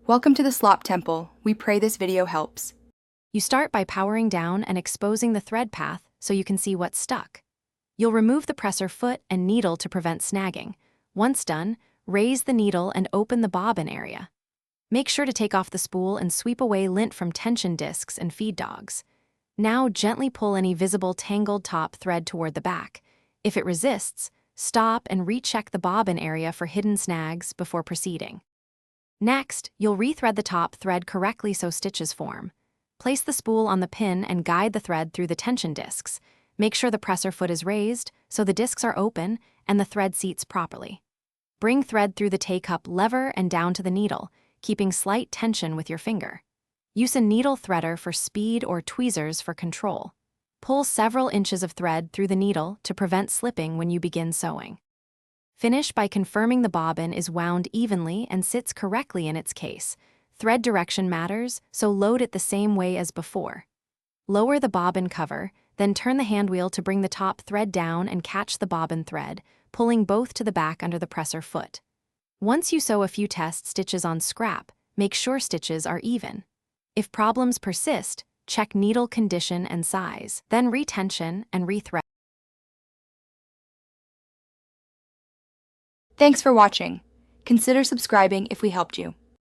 Welcome to the Slop Temple. We pray this video helps. You start by powering down and exposing the thread path so you can see what's stuck. You'll remove the presser foot and needle to prevent snagging. Once done, raise the needle and open the bobbin area. Make sure to take off the spool and sweep away lint from tension discs and feed dogs. Now gently pull any visible tangled top thread toward the back. If it resists, stop and recheck the bobbin area for hidden snags before proceeding. Next, you'll rethread the top thread correctly so stitches form. Place the spool on the pin and guide the thread through the tension discs. Make sure the presser foot is raised so the discs are open and the thread seats properly. Bring thread through the T-cup lever and down to the needle, keeping slight tension with your finger. Use a needle threader for speed or tweezers for control. Pull several inches of thread through the needle to prevent slipping when you begin sewing. Finish by confirming the bobbin is wound evenly and sits correctly in its case. Thread direction matters, so load it the same way as before. Lower the bobbin cover, then turn the handwheel to bring the top thread down and catch the bobbin thread, pulling both to the back under the presser foot. Once you sew a few test stitches on scrap, make sure stitches are even. If problems persist, check needle condition and size, then retension and rethread. Thanks for watching. Consider subscribing if we helped you.